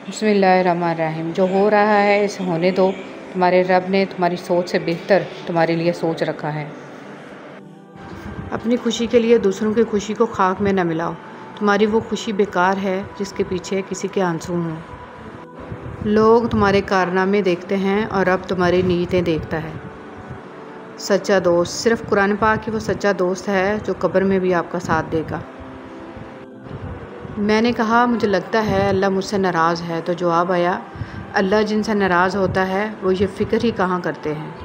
बिस्मिल्लाहिर्रहमानिर्रहीम। जो हो रहा है इसे होने दो। तुम्हारे रब ने तुम्हारी सोच से बेहतर तुम्हारे लिए सोच रखा है। अपनी खुशी के लिए दूसरों की खुशी को खाक में न मिलाओ। तुम्हारी वो खुशी बेकार है जिसके पीछे किसी के आंसू हों। लोग तुम्हारे कारनामे देखते हैं और रब तुम्हारी नीयतें देखता है। सच्चा दोस्त सिर्फ़ कुरान पाक की वो सच्चा दोस्त है जो कब्र में भी आपका साथ देगा। मैंने कहा मुझे लगता है अल्लाह मुझसे नाराज़ है, तो जवाब आया अल्लाह जिनसे नाराज़ होता है वो ये फ़िक्र ही कहाँ करते हैं।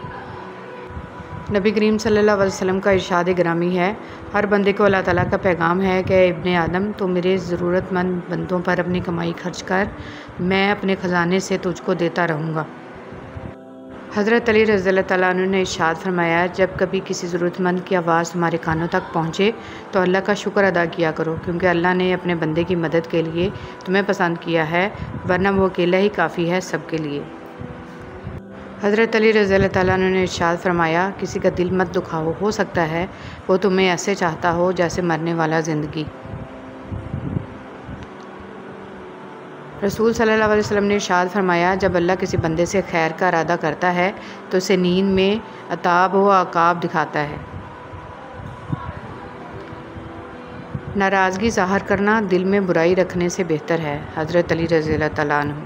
नबी करीम सल्लल्लाहु अलैहि वसल्लम का इरशाद गिरामी है, हर बंदे को अल्लाह ताला का पैगाम है कि इब्ने आदम तो मेरे ज़रूरतमंद बंदों पर अपनी कमाई खर्च कर, मैं अपने ख़जाने से तुझको देता रहूँगा। हज़रत अली रज़ियल्लाहु तआला अन्हु ने इरशाद फरमाया, जब कभी किसी ज़रूरतमंद की आवाज़ तुम्हारे कानों तक पहुँचे तो अल्लाह का शुक्र अदा किया करो, क्योंकि अल्लाह ने अपने बंदे की मदद के लिए तुम्हें पसंद किया है, वरना वो अकेला ही काफ़ी है सबके लिए। हज़रत अली रज़ियल्लाहु तआला अन्हु ने इरशाद फरमाया, किसी का दिल मत दुखाओ, हो सकता है वो तुम्हें ऐसे चाहता हो जैसे मरने वाला ज़िंदगी। रसूल सल्लल्लाहु अलैहि वसल्लम ने इरशाद फरमाया, जब अल्लाह किसी बंदे से खैर का इरादा करता है तो उसे नींद में अताब व अकाब दिखाता है। नाराज़गी ज़ाहिर करना दिल में बुराई रखने से बेहतर है। हज़रत अली रज़ियल्लाहु तआला अन्हु।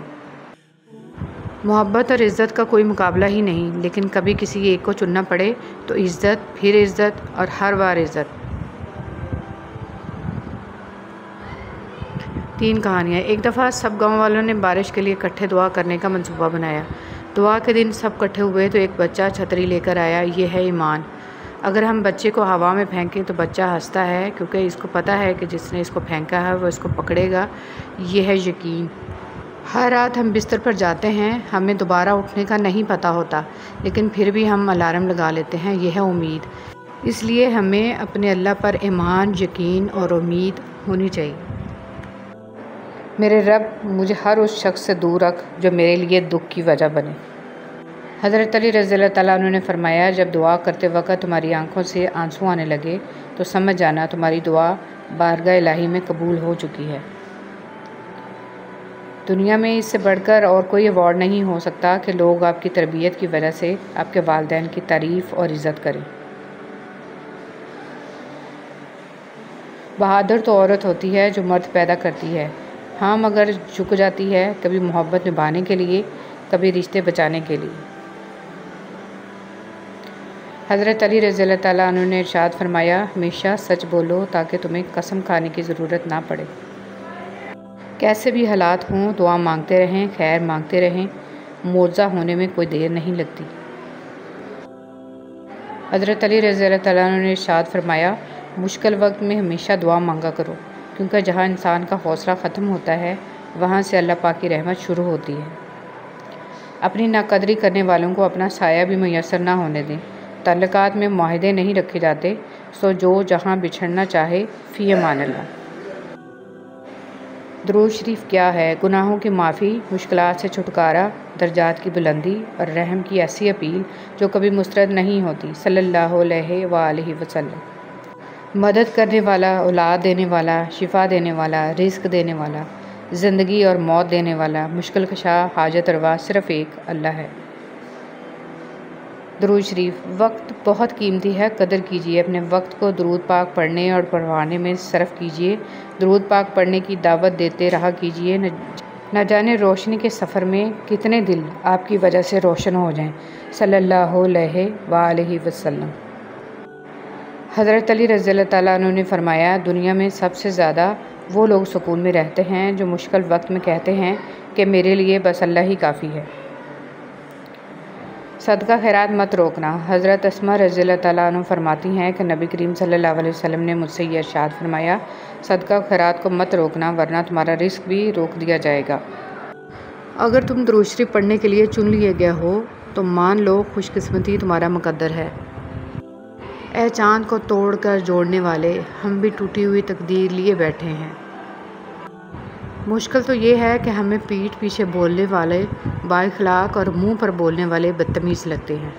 मोहब्बत और इज़्ज़त का कोई मुकाबला ही नहीं, लेकिन कभी किसी एक को चुनना पड़े तो इज़्ज़त, फिर इज़्ज़त और हर बार इज़्ज़त। 3 कहानियाँ। एक दफ़ा सब गांव वालों ने बारिश के लिए इकट्ठे दुआ करने का मंसूबा बनाया। दुआ के दिन सब इकट्ठे हुए तो एक बच्चा छतरी लेकर आया। ये है ईमान। अगर हम बच्चे को हवा में फेंकें तो बच्चा हंसता है, क्योंकि इसको पता है कि जिसने इसको फेंका है वो इसको पकड़ेगा। ये है यकीन। हर रात हम बिस्तर पर जाते हैं, हमें दोबारा उठने का नहीं पता होता, लेकिन फिर भी हम अलार्म लगा लेते हैं। यह है उम्मीद। इसलिए हमें अपने अल्लाह पर ईमान, यकीन और उम्मीद होनी चाहिए। मेरे रब मुझे हर उस शख्स से दूर रख जो मेरे लिए दुख की वजह बने। हज़रत अली रज़ियल्लाहु तआला अन्हु ने फरमाया, जब दुआ करते वक्त तुम्हारी आंखों से आंसू आने लगे तो समझ जाना तुम्हारी दुआ बारगाह इलाही में कबूल हो चुकी है। दुनिया में इससे बढ़कर और कोई अवार्ड नहीं हो सकता कि लोग आपकी तरबियत की वजह से आपके वालिदैन की तारीफ़ और इज़्ज़त करें। बहादुर तो औरत होती है जो मर्द पैदा करती है, हाँ मगर झुक जाती है, कभी मोहब्बत निभाने के लिए, कभी रिश्ते बचाने के लिए। हज़रत अली रज़ियल्लाहु तआला अन्हु ने इरशाद फरमाया, हमेशा सच बोलो ताकि तुम्हें कसम खाने की ज़रूरत ना पड़े। कैसे भी हालात हों दुआ मांगते रहें, खैर मांगते रहें, मुआवज़ा होने में कोई देर नहीं लगती। हज़रत अली रज़ियल्लाहु तआला अन्हु ने इरशाद फरमाया, मुश्किल वक्त में हमेशा दुआ मांगा करो, क्योंकि जहाँ इंसान का हौसला ख़त्म होता है वहाँ से अल्लाह पाक की रहमत शुरू होती है। अपनी नाकदरी करने वालों को अपना साया भी मैसर ना होने दें। ताल्लुकात में मुआहदे नहीं रखे जाते, सो जो जहाँ बिछड़ना चाहे फ़ी अमान अल्लाह। दुरूद शरीफ क्या है? गुनाहों की माफ़ी, मुश्किलात से छुटकारा, दर्जात की बुलंदी और रहम की ऐसी अपील जो कभी मुस्तरद नहीं होती। सल्लल्लाहु अलैहि वसल्लम। मदद करने वाला, औलाद देने वाला, शिफा देने वाला, रिज़्क देने वाला, ज़िंदगी और मौत देने वाला, मुश्किल कशा, हाजत रवा सिर्फ़ एक अल्लाह है। दुरूद शरीफ। वक्त बहुत कीमती है, कदर कीजिए। अपने वक्त को दुरूद पाक पढ़ने और पढ़वाने में सर्फ़ कीजिए। दुरूद पाक पढ़ने की दावत देते रहा कीजिए। न जाने रोशनी के सफ़र में कितने दिल आपकी वजह से रोशन हो जाएं। सल्लल्लाहु अलैहि वसल्लम। हज़रत अली रज़ियल्लाहु तआला अन्हु ने फरमाया, दुनिया में सबसे ज़्यादा वो लोग सुकून में रहते हैं जो मुश्किल वक्त में कहते हैं कि मेरे लिए बस अल्लाह ही काफ़ी है। सदका खैरात मत रोकना। हज़रत अस्मा रज़ियल्लाहु तआला अन्हा फरमाती हैं कि नबी करीम सल्लल्लाहु अलैहि वसल्लम ने मुझसे यह इरशाद फरमाया, सदका खैरात को मत रोकना, वरना तुम्हारा रिस्क भी रोक दिया जाएगा। अगर तुम दुरूद शरीफ पढ़ने के लिए चुन लिए गए हो तो मान लो खुशकिस्मती तुम्हारा मुकद्दर है। ए चाँद को तोड़कर जोड़ने वाले, हम भी टूटी हुई तकदीर लिए बैठे हैं। मुश्किल तो ये है कि हमें पीठ पीछे बोलने वाले बाइखलाक और मुंह पर बोलने वाले बदतमीज़ लगते हैं।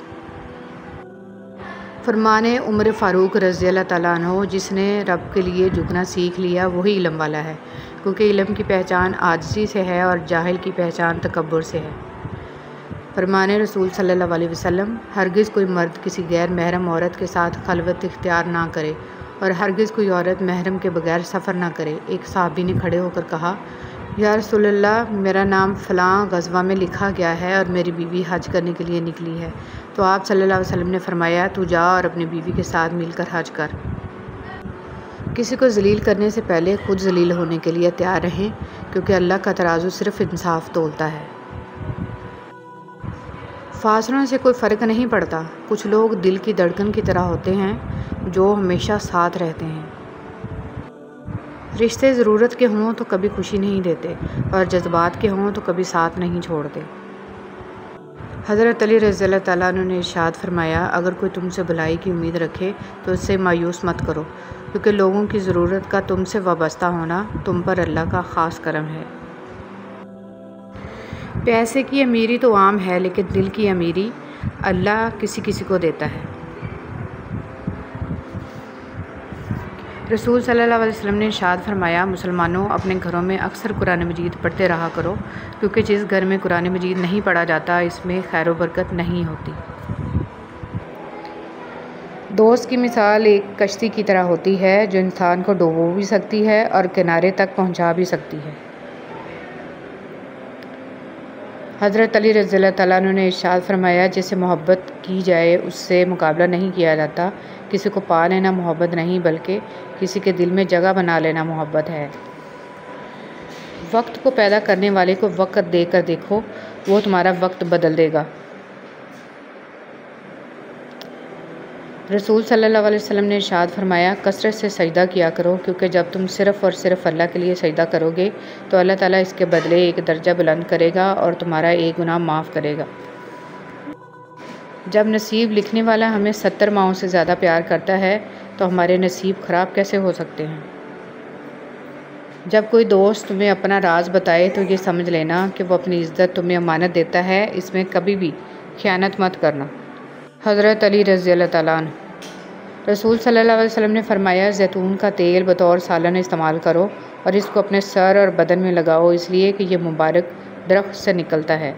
फरमाने उमर फ़ारूक रज़ियल्लाहु तआला अन्हु, जिसने रब के लिए झुकना सीख लिया वही इल्म वाला है। क्योंकि इल्म की पहचान आजिज़ी से है और जाहिल की पहचान तकब्बुर से है। फरमाने रसूल सल्लल्लाहु अलैहि वसल्लम, हरगिज़ कोई मर्द किसी गैर महरम औरत के साथ खलवत इख्तियार ना करे और हरगिज़ कोई औरत महरम के बगैर सफ़र ना करे। एक सहाबी ने खड़े होकर कहा, या रसूलल्लाह, मेरा नाम फ़लाँ ग़ज़वा में लिखा गया है और मेरी बीवी हज करने के लिए निकली है। तो आप सल्लल्लाहु अलैहि वसल्लम ने फ़रमाया, तू जा और अपनी बीवी के साथ मिलकर हज कर। किसी को ज़लील करने से पहले ख़ुद ज़लील होने के लिए तैयार रहें, क्योंकि अल्लाह का तराजू सिर्फ़ इंसाफ तोलता है। फासलों से कोई फ़र्क नहीं पड़ता। कुछ लोग दिल की धड़कन की तरह होते हैं जो हमेशा साथ रहते हैं। रिश्ते ज़रूरत के हों तो कभी खुशी नहीं देते और जज्बात के हों तो कभी साथ नहीं छोड़ते। हज़रत अली रज़ियल्लाहु तआला अन्हु ने इरशाद फरमाया, अगर कोई तुमसे भलाई की उम्मीद रखे तो इससे मायूस मत करो, क्योंकि लोगों की ज़रूरत का तुमसे वाबस्ता होना तुम पर अल्लाह का ख़ास करम है। पैसे की अमीरी तो आम है, लेकिन दिल की अमीरी अल्लाह किसी किसी को देता है। रसूल सल्लल्लाहु अलैहि वसल्लम ने इरशाद फरमाया, मुसलमानों, अपने घरों में अक्सर कुरान मजीद पढ़ते रहा करो, क्योंकि जिस घर में कुरान मजीद नहीं पढ़ा जाता इसमें खैर व बरकत नहीं होती। दोस्त की मिसाल एक कश्ती की तरह होती है जो इंसान को डुबो भी सकती है और किनारे तक पहुंचा भी सकती है। हज़रत अली रज़ियल्लाहु तआला अन्हु ने इरशाद फरमाया, जिससे मोहब्बत की जाए उससे मुकाबला नहीं किया जाता। किसी को पा लेना मोहब्बत नहीं, बल्कि किसी के दिल में जगह बना लेना मोहब्बत है। वक्त को पैदा करने वाले को वक्त देकर देखो, वो तुम्हारा वक्त बदल देगा। रसूल सल्लल्लाहु अलैहि वसल्लम ने इरशाद फरमाया, कसरत से सजदा किया करो, क्योंकि जब तुम सिर्फ़ और सिर्फ अल्लाह के लिए सजदा करोगे तो अल्लाह ताला इसके बदले एक दर्जा बुलंद करेगा और तुम्हारा एक गुनाह माफ़ करेगा। जब नसीब लिखने वाला हमें 70 माओं से ज़्यादा प्यार करता है तो हमारे नसीब ख़राब कैसे हो सकते हैं। जब कोई दोस्त तुम्हें अपना राज बताए तो ये समझ लेना कि वो अपनी इज़्ज़त तुम्हें अमानत देता है, इसमें कभी भी ख़यानत मत करना। हज़रत अली रज़ियल्लाहु तआला अन्हु। रसूल सल्लल्लाहु अलैहि वसल्लम ने फरमाया, ज़ैतून का तेल बतौर सालन इस्तेमाल करो और इसको अपने सर और बदन में लगाओ, इसलिए कि यह मुबारक दरख्त से निकलता है।